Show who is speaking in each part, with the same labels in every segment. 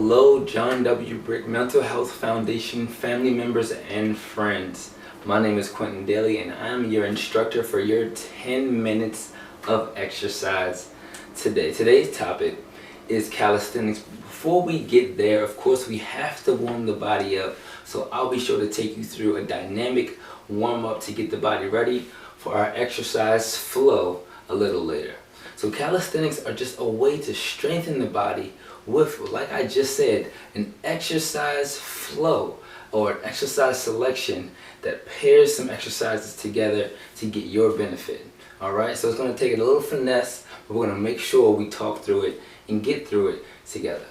Speaker 1: Hello, John W. Brick Mental Health Foundation family members and friends. My name is Quintin Dailey and I'm your instructor for your 10 minutes of exercise today. Today's topic is calisthenics. Before we get there, of course, we have to warm the body up. So I'll be sure to take you through a dynamic warm-up to get the body ready for our exercise flow a little later. So calisthenics are just a way to strengthen the body with, like I just said, an exercise flow or an exercise selection that pairs some exercises together to get your benefit. Alright, so it's going to take a little finesse, but we're going to make sure we talk through it and get through it together.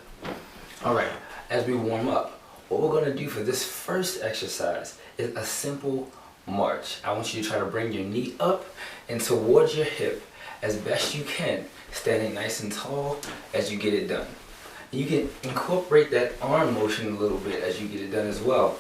Speaker 1: Alright, as we warm up, what we're going to do for this first exercise is a simple march. I want you to try to bring your knee up and towards your hip as best you can, standing nice and tall as you get it done. You can incorporate that arm motion a little bit as you get it done as well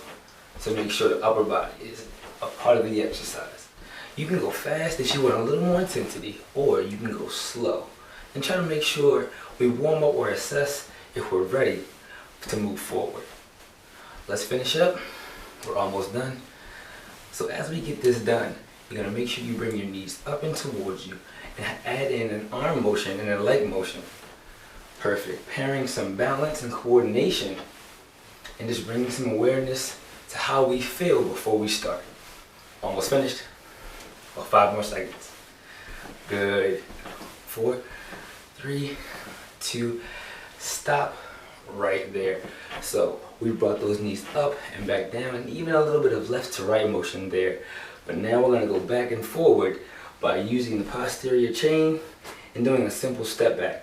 Speaker 1: to make sure the upper body is a part of the exercise. You can go fast if you want a little more intensity, or you can go slow. And try to make sure we warm up or assess if we're ready to move forward. Let's finish up. We're almost done. So as we get this done, you're going to make sure you bring your knees up and towards you and add in an arm motion and a leg motion. Perfect. Pairing some balance and coordination and just bringing some awareness to how we feel before we start. Almost finished. About 5 more seconds. Good. 4, 3, 2, stop right there. So we brought those knees up and back down and even a little bit of left to right motion there. But now we're going to go back and forward by using the posterior chain and doing a simple step back.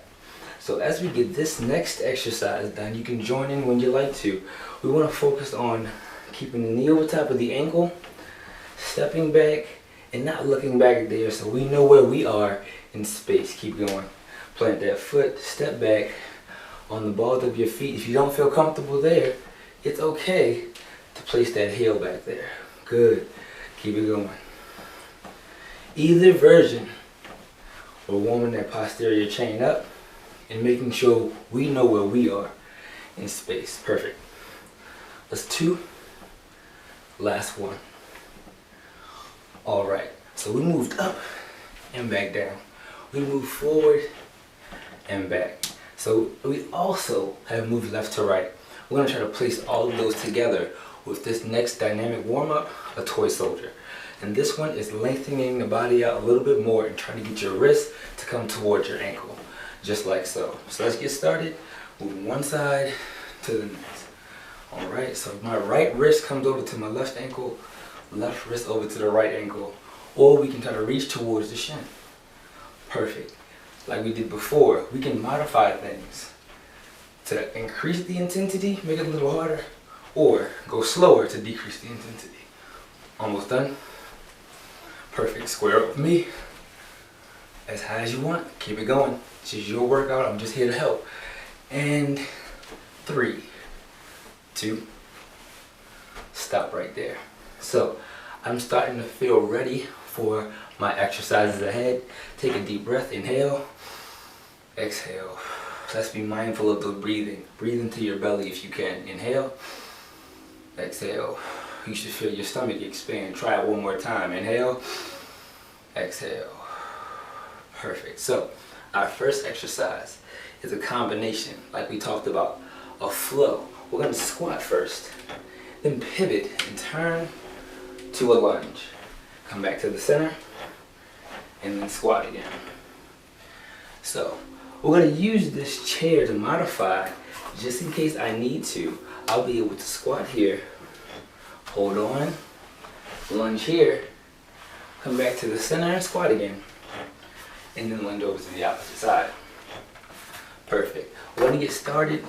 Speaker 1: So as we get this next exercise done, you can join in when you like to. We want to focus on keeping the knee over top of the ankle, stepping back, and not looking back there so we know where we are in space. Keep going. Plant that foot, step back on the balls of your feet. If you don't feel comfortable there, it's okay to place that heel back there. Good. Keep it going. Either version, we're warming that posterior chain up and making sure we know where we are in space. Perfect. That's 2. Last one. Alright, so we moved up and back down. We moved forward and back. So we also have moved left to right. We're going to try to place all of those together with this next dynamic warm-up, a toy soldier. And this one is lengthening the body out a little bit more and trying to get your wrist to come towards your ankle. Just like so. So let's get started. Move one side to the next. Alright, so my right wrist comes over to my left ankle, left wrist over to the right ankle, or we can try to reach towards the shin. Perfect. Like we did before, we can modify things to increase the intensity, make it a little harder, or go slower to decrease the intensity. Almost done. Perfect. Square up with me. As high as you want. Keep it going. This is your workout. I'm just here to help. And 3, 2, stop right there. So I'm starting to feel ready for my exercises ahead. Take a deep breath. Inhale. Exhale. Let's be mindful of the breathing. Breathe into your belly if you can. Inhale. Exhale. You should feel your stomach expand. Try it one more time. Inhale. Exhale. Perfect. So our first exercise is a combination, like we talked about, a flow. We're going to squat first, then pivot and turn to a lunge. Come back to the center, and then squat again. So we're going to use this chair to modify, just in case I need to. I'll be able to squat here, hold on, lunge here, come back to the center and squat again. And then lunge over to the opposite side. Perfect. We're going to get started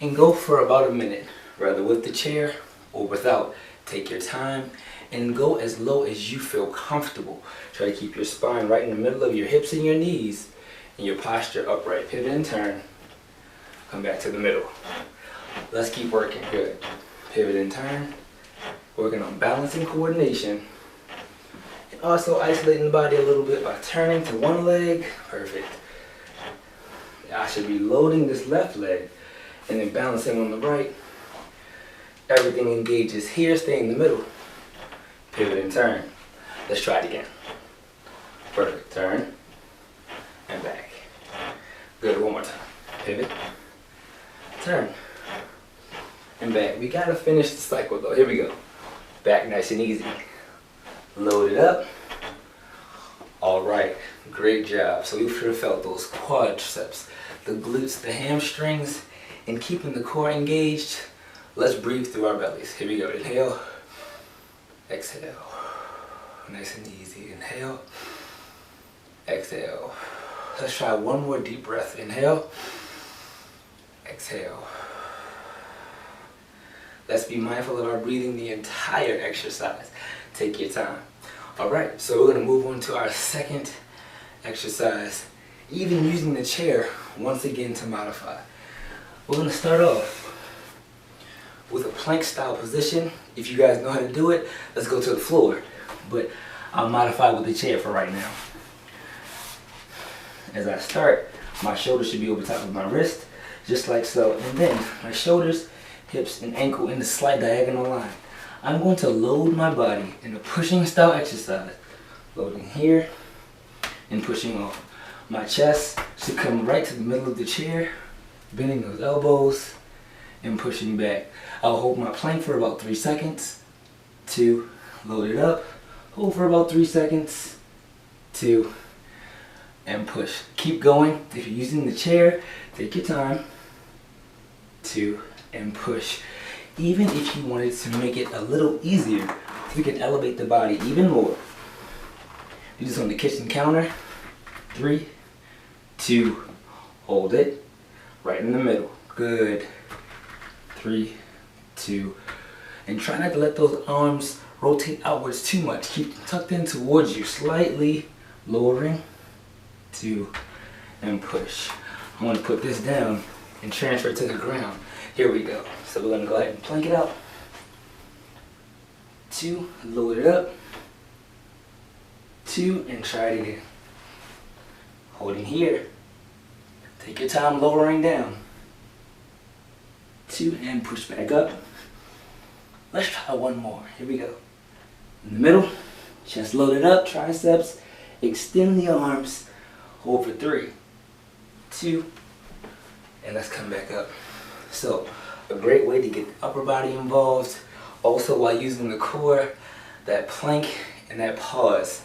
Speaker 1: and go for about a minute, whether with the chair or without. Take your time and go as low as you feel comfortable. Try to keep your spine right in the middle of your hips and your knees and your posture upright. Pivot and turn. Come back to the middle. Let's keep working. Good. Pivot and turn. Working on balance and coordination. Also isolating the body a little bit by turning to one leg. Perfect. I should be loading this left leg and then balancing on the right. Everything engages here, stay in the middle. Pivot and turn. Let's try it again. Perfect. Turn and back. Good. One more time. Pivot, turn, and back. We gotta finish the cycle though. Here we go. Back nice and easy. Load it up. All right. Great job. So you should have felt those quadriceps, the glutes, the hamstrings, and keeping the core engaged. Let's breathe through our bellies. Here we go. Inhale, exhale. Nice and easy. Inhale, exhale. Let's try one more deep breath. Inhale, exhale. Let's be mindful of our breathing the entire exercise. Take your time. All right, so we're gonna move on to our second exercise, even using the chair once again to modify. We're gonna start off with a plank style position. If you guys know how to do it, let's go to the floor. But I'll modify with the chair for right now. As I start, my shoulders should be over top of my wrist, just like so. And then my shoulders, hips, and ankle in the slight diagonal line. I'm going to load my body in a pushing style exercise. Loading here and pushing off. My chest should come right to the middle of the chair, bending those elbows and pushing back. I'll hold my plank for about 3 seconds. 2, load it up. Hold for about 3 seconds. 2, and push. Keep going. If you're using the chair, take your time. 2, and push. Even if you wanted to make it a little easier, you can elevate the body even more. Do this on the kitchen counter. 3, 2, hold it. Right in the middle. Good. 3, 2, and try not to let those arms rotate outwards too much. Keep them tucked in towards you, slightly lowering. 2, and push. I want to put this down and transfer it to the ground. Here we go. So we're going to go ahead and plank it out. 2, load it up. 2, and try it again. Holding here. Take your time lowering down. 2, and push back up. Let's try one more. Here we go. In the middle, chest loaded up, triceps, extend the arms, hold for 3, 2, and let's come back up. So, a great way to get the upper body involved, also while using the core. That plank and that pause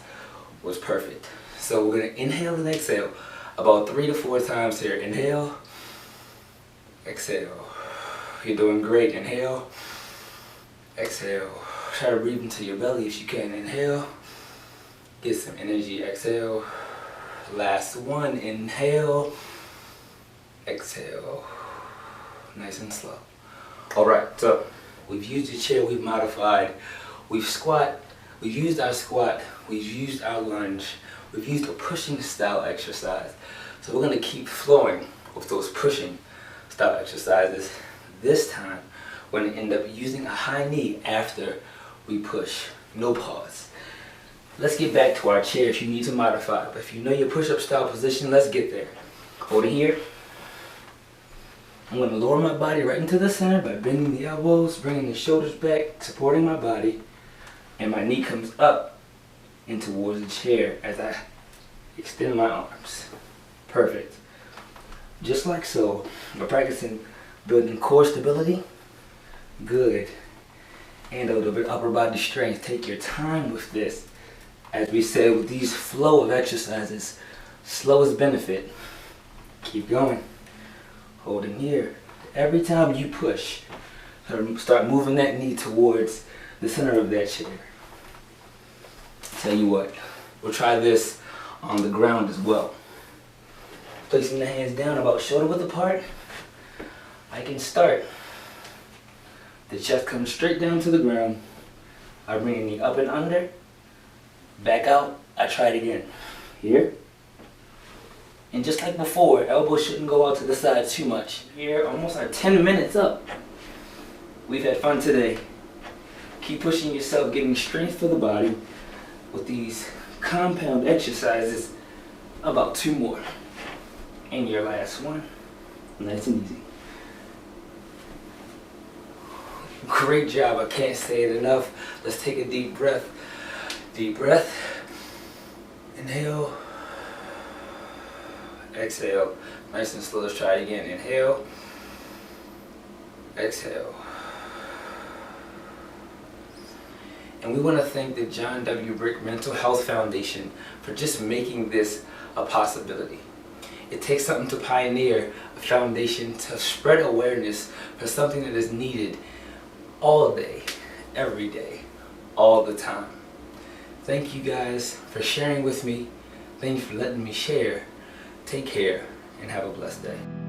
Speaker 1: was perfect. So we're gonna inhale and exhale about 3 to 4 times here. Inhale, exhale. You're doing great. Inhale, exhale. Try to breathe into your belly if you can. Inhale, get some energy. Exhale. Last one. Inhale, exhale. Nice and slow. All right, so we've used the chair, we've modified, we've used our squat, we've used our lunge, we've used a pushing style exercise. So we're gonna keep flowing with those pushing style exercises. This time, we're gonna end up using a high knee after we push, no pause. Let's get back to our chair if you need to modify, but if you know your push-up style position, let's get there. Hold it here. I'm going to lower my body right into the center by bending the elbows, bringing the shoulders back, supporting my body, and my knee comes up and towards the chair as I extend my arms. Perfect. Just like so. We're practicing building core stability. Good. And a little bit upper body strength. Take your time with this. As we said, with these flow of exercises, slow is benefit. Keep going. Holding here. Every time you push, start moving that knee towards the center of that chair. Tell you what, we'll try this on the ground as well. Placing the hands down about shoulder width apart, I can start. The chest comes straight down to the ground. I bring the knee up and under, back out, I try it again. Here. And just like before, elbows shouldn't go out to the side too much. Here, almost our 10 minutes up. We've had fun today. Keep pushing yourself, getting strength for the body with these compound exercises. About 2 more. And your last one, nice and easy. Great job. I can't say it enough. Let's take a deep breath. Deep breath. Inhale. Exhale. Nice and slow. Let's try it again. Inhale. Exhale. And we want to thank the John W. Brick Mental Health Foundation for just making this a possibility. It takes something to pioneer a foundation to spread awareness for something that is needed all day, every day, all the time. Thank you guys for sharing with me. Thank you for letting me share. Take care and have a blessed day.